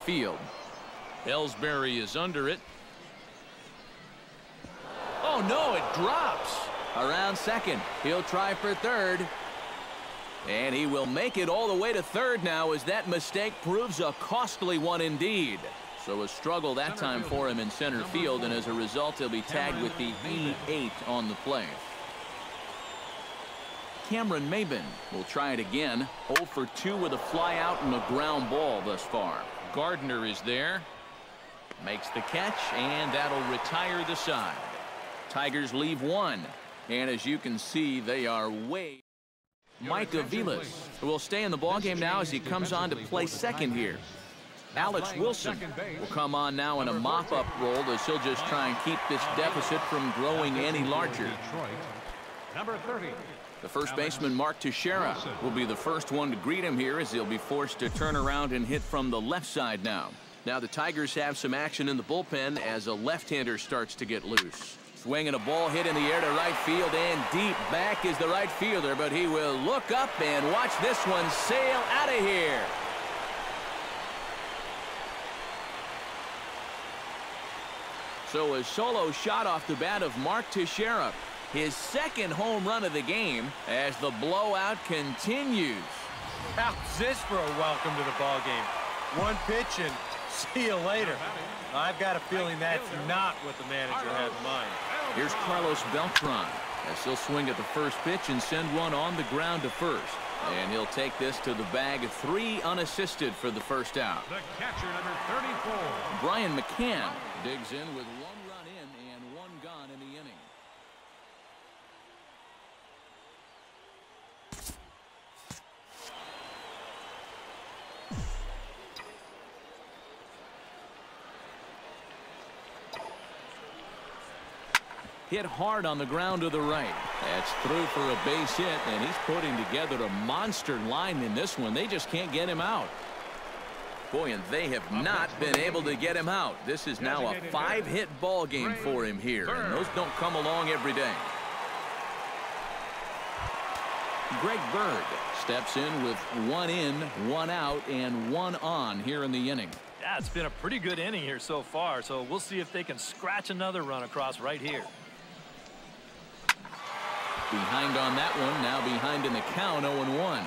field. Ellsbury is under it. Oh no, it drops. Around second. He'll try for third. And he will make it all the way to third now, as that mistake proves a costly one indeed. So a struggle that time for him in center field, and as a result he'll be tagged with the E8 on the play. Cameron Maben will try it again. 0 for 2 with a fly out and a ground ball thus far. Gardner is there. Makes the catch, and that'll retire the side. Tigers leave one. And as you can see, they are way. Mike Aviles, who will stay in the ballgame now as he comes on to play second here. Alex Wilson will come on now in a mop-up role, as he'll just try and keep this deficit from growing any larger. Number 30. The first baseman, Mark Teixeira, will be the first one to greet him here, as he'll be forced to turn around and hit from the left side now. Now the Tigers have some action in the bullpen as a left-hander starts to get loose. Swinging a ball hit in the air to right field, and deep back is the right fielder, but he will look up and watch this one sail out of here. So a solo shot off the bat of Mark Teixeira, his second home run of the game, as the blowout continues. How's this for a welcome to the ball game? One pitch and see you later. I've got a feeling that's not what the manager had in mind. Here's Carlos Beltran, as he'll swing at the first pitch and send one on the ground to first. And he'll take this to the bag, 3 unassisted for the first out. The catcher, number 34. Brian McCann digs in with 1 run in and 1 gone in the inning. Hit hard on the ground to the right. That's through for a base hit, and he's putting together a monster line in this one. They just can't get him out. Boy, and they have not been able to get him out. This is now a 5-hit ball game for him here, and those don't come along every day. Greg Bird steps in with 1 in, 1 out, and 1 on here in the inning. Yeah, it's been a pretty good inning here so far, so we'll see if they can scratch another run across right here. Behind on that one, now behind in the count, 0-1.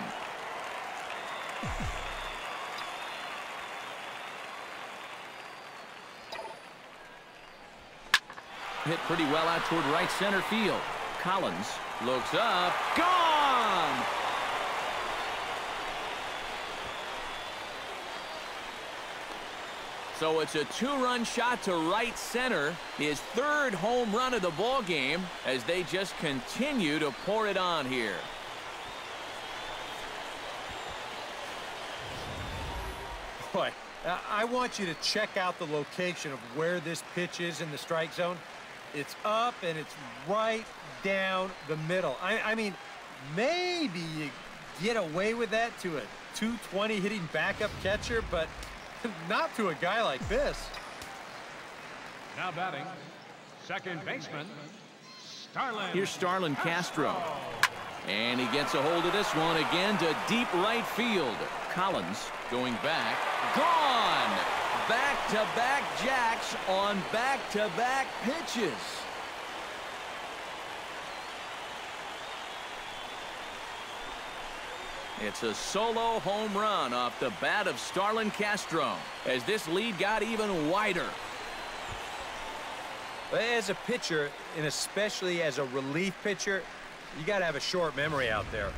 Hit pretty well out toward right center field. Collins looks up, gone! So it's a 2-run shot to right center, his 3rd home run of the ball game, as they just continue to pour it on here. Boy, I want you to check out the location of where this pitch is in the strike zone. It's up and it's right down the middle. I mean, maybe you get away with that to a 220 hitting backup catcher, but not to a guy like this. Now batting, second baseman, Starlin. Here's Starlin Castro. And he gets a hold of this one again to deep right field. Collins going back. Gone! Back-to-back jacks on back-to-back pitches. It's a solo home run off the bat of Starlin Castro, as this lead got even wider. As a pitcher, and especially as a relief pitcher, you got to have a short memory out there.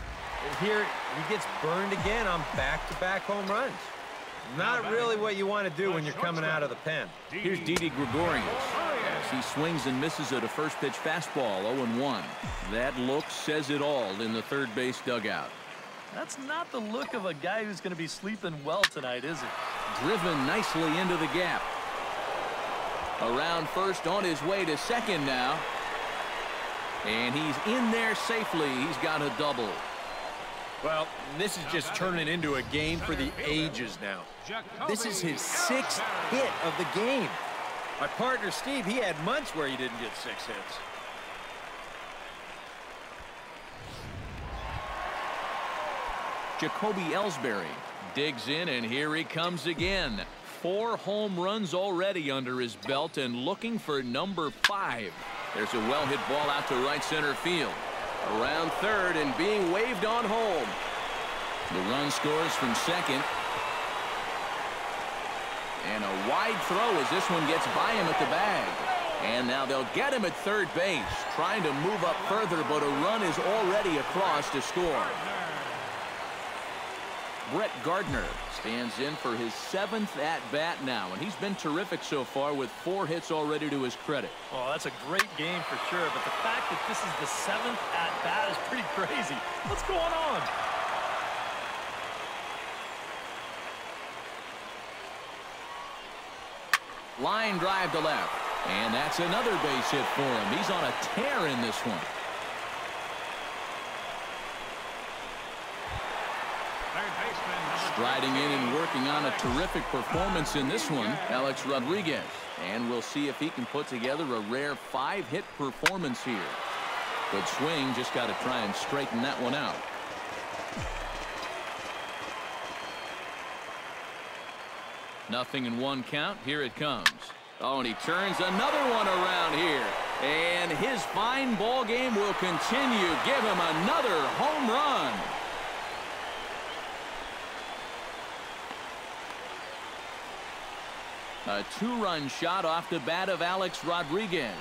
Here, he gets burned again on back-to-back home runs. Not really what you want to do when you're coming out of the pen. Here's Didi Gregorius, as he swings and misses at a first-pitch fastball, 0-1. That look says it all in the third base dugout. That's not the look of a guy who's going to be sleeping well tonight, is it? Driven nicely into the gap. Around first, on his way to second now. And he's in there safely. He's got a double. Well, this is just turning into a game for the ages now. This is his 6th hit of the game. My partner, Steve, he had months where he didn't get 6 hits. Jacoby Ellsbury digs in, and here he comes again. 4 home runs already under his belt and looking for number 5. There's a well-hit ball out to right center field. Around third and being waved on home. The run scores from second. And a wide throw as this one gets by him at the bag. And now they'll get him at third base, trying to move up further, but a run is already across to score. Brett Gardner stands in for his 7th at-bat now, and he's been terrific so far with 4 hits already to his credit. Oh, that's a great game for sure, but the fact that this is the 7th at-bat is pretty crazy. What's going on? Line drive to left, and that's another base hit for him. He's on a tear in this one. Striding in and working on a terrific performance in this one, Alex Rodriguez. And we'll see if he can put together a rare 5-hit performance here. Good swing, just got to try and straighten that one out. Nothing in 1 count. Here it comes. Oh, and he turns another one around here. And his fine ball game will continue. Give him another home run. A 2-run shot off the bat of Alex Rodriguez.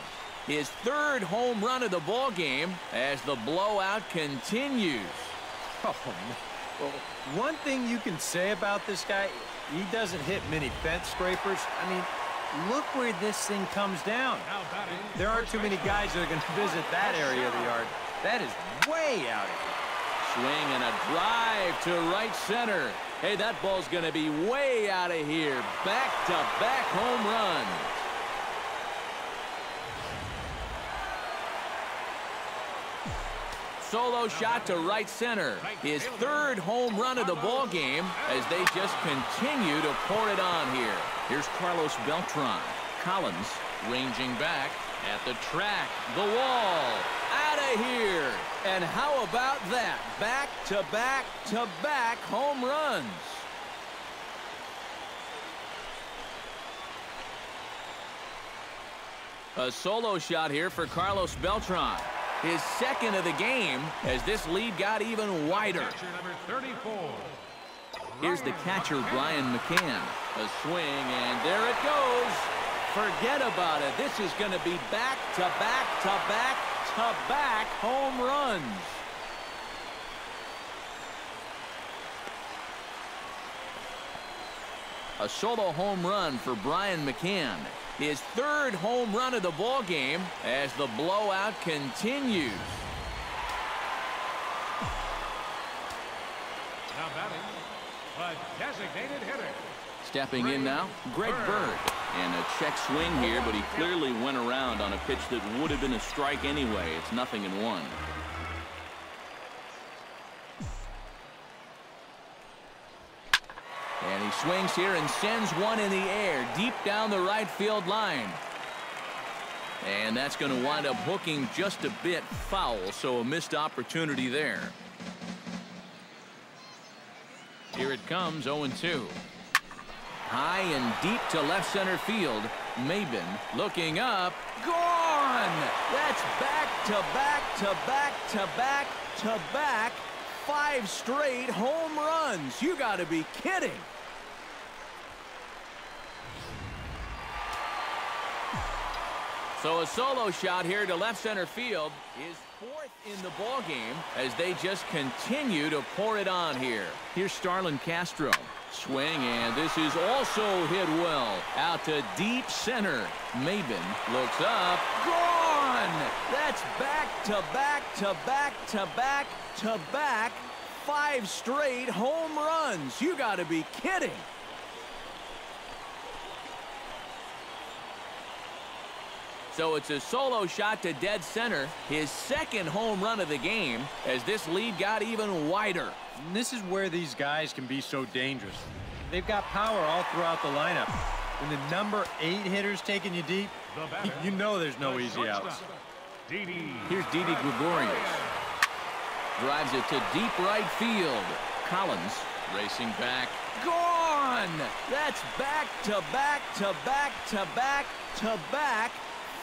His 3rd home run of the ball game as the blowout continues. Oh, man. Well, one thing you can say about this guy, he doesn't hit many fence scrapers. I mean, look where this thing comes down. There aren't too many guys that are going to visit that area of the yard. That is way out of here. Swing and a drive to right center. Hey, that ball's going to be way out of here. Back-to-back home runs. Solo shot to right center. His 3rd home run of the ball game as they just continue to pour it on here. Here's Carlos Beltran. Collins ranging back at the track. The wall. Out of here. And how about that? Back-to-back-to-back home runs. A solo shot here for Carlos Beltran. His 2nd of the game as this lead got even wider. Here's the catcher, Brian McCann. A swing, and there it goes. Forget about it. This is going to be back-to-back-to-back-to-back home runs. A solo home run for Brian McCann. His 3rd home run of the ball game as the blowout continues. Now batting, a designated hitter. Stepping in now, Greg Bird. And a check swing here, but he clearly went around on a pitch that would have been a strike anyway. It's 0-1. And he swings here and sends one in the air deep down the right field line. And that's going to wind up hooking just a bit foul, so a missed opportunity there. Here it comes, 0-2. High and deep to left center field. Maben looking up. Gone! That's back-to-back-to-back-to-back-to-back 5 straight home runs. You got to be kidding. So a solo shot here to left center field is 4th in the ball game as they just continue to pour it on here. Here's Starlin Castro. Swing, and this is also hit well. Out to deep center. Maben looks up. Gone! That's back-to-back-to-back-to-back-to-back 5 straight home runs. You got to be kidding. So it's a solo shot to dead center. His 2nd home run of the game as this lead got even wider. And this is where these guys can be so dangerous. They've got power all throughout the lineup. When the number 8 hitter's taking you deep, you know there's no easy outs. Here's Didi Gregorius. Drives it to deep right field. Collins racing back. Gone! Gone! That's back-to-back-to-back-to-back-to-back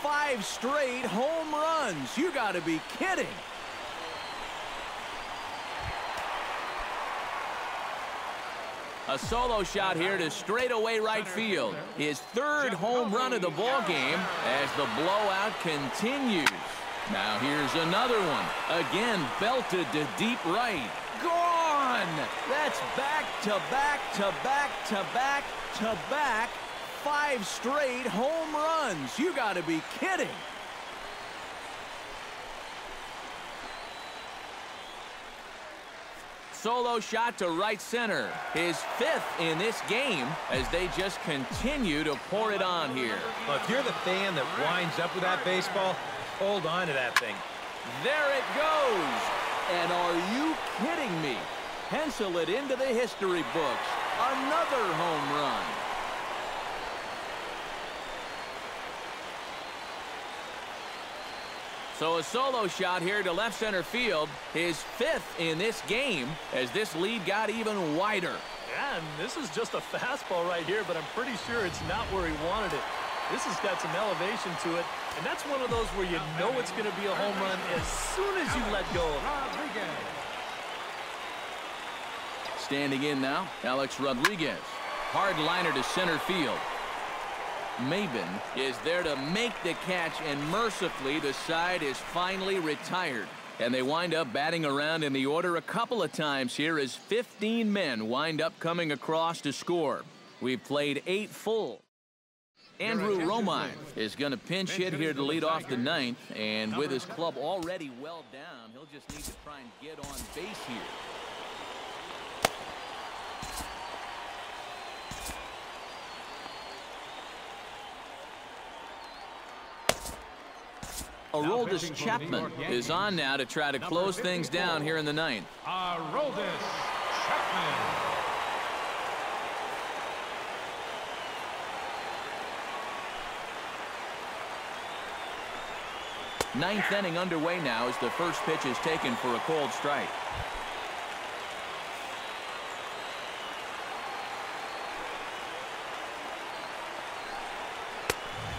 5 straight home runs. You got to be kidding. A solo shot here to straightaway right field. His 3rd home run of the ball game as the blowout continues. Now here's another one. Again, belted to deep right. Gone! That's back-to-back-to-back-to-back-to-back 5 straight home runs. You got to be kidding. Solo shot to right center. His 5th in this game as they just continue to pour it on here. Well, if you're the fan that winds up with that baseball, hold on to that thing. There it goes. And are you kidding me? Pencil it into the history books. Another home run. So a solo shot here to left center field, his 5th in this game as this lead got even wider. Yeah, and this is just a fastball right here, but I'm pretty sure it's not where he wanted it. This has got some elevation to it, and that's one of those where you know it's going to be a home run as soon as you let go of it. Standing in now, Alex Rodriguez. Hard liner to center field. Maben is there to make the catch, and mercifully the side is finally retired. And they wind up batting around in the order a couple of times here as 15 men wind up coming across to score. We've played 8 full. Andrew Romine is going to pinch hit here to lead off the 9th, and with his club already well down, he'll just need to try and get on base here. Aroldis Chapman is on now to try to close things down here in the 9th. Aroldis Chapman. 9th inning underway now as the first pitch is taken for a cold strike.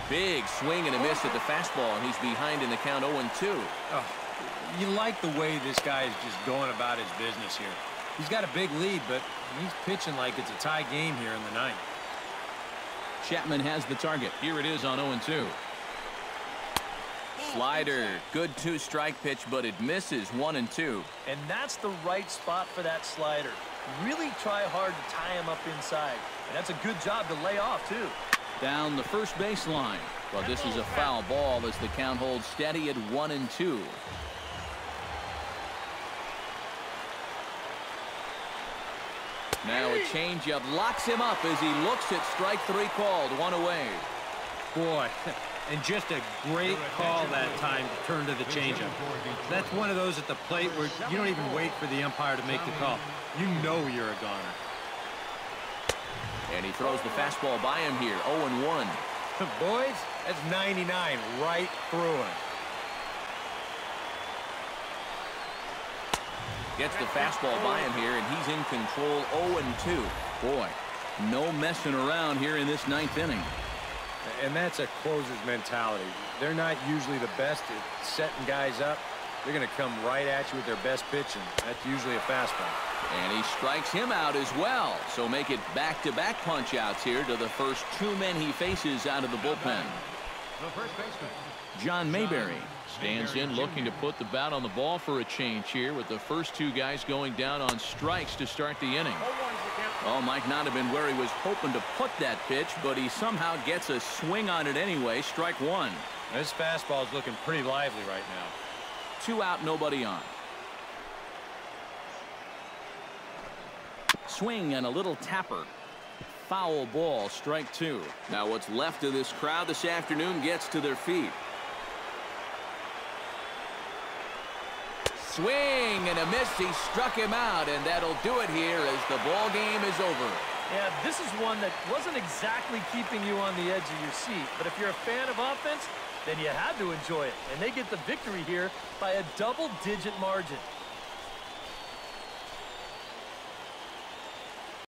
Big swing and a miss at the fastball, and he's behind in the count 0-2. Oh, you like the way this guy is just going about his business here. He's got a big lead, but he's pitching like it's a tie game here in the 9th. Chapman has the target. Here it is on 0-2. Slider, good 2-strike pitch, but it misses 1-2. And that's the right spot for that slider. Really try hard to tie him up inside. And that's a good job to lay off, too. Down the first baseline. Well, this is a foul ball as the count holds steady at 1-2. Now a changeup locks him up as he looks at strike 3 called. 1 away. Boy, and just a great call that time to turn to the changeup. That's one of those at the plate where you don't even wait for the umpire to make the call. You know you're a goner. And he throws the fastball by him here. 0-1. Boys, that's 99 right through him. Gets the fastball by him here, and he's in control. 0-2. Boy, no messing around here in this 9th inning. And that's a closer's mentality. They're not usually the best at setting guys up. They're going to come right at you with their best pitch, and that's usually a fastball. And he strikes him out as well. So make it back-to-back punch-outs here to the first 2 men he faces out of the bullpen. The first baseman, John Mayberry stands in looking to put the bat on the ball for a change here with the first 2 guys going down on strikes to start the inning. Oh, might not have been where he was hoping to put that pitch, but he somehow gets a swing on it anyway. Strike 1. This fastball is looking pretty lively right now. 2 out, nobody on. Swing and a little tapper. Foul ball, strike 2. Now what's left of this crowd this afternoon gets to their feet. Swing and a miss. He struck him out, and that'll do it here as the ball game is over. Yeah, this is one that wasn't exactly keeping you on the edge of your seat, but if you're a fan of offense, then you had to enjoy it, and they get the victory here by a double-digit margin.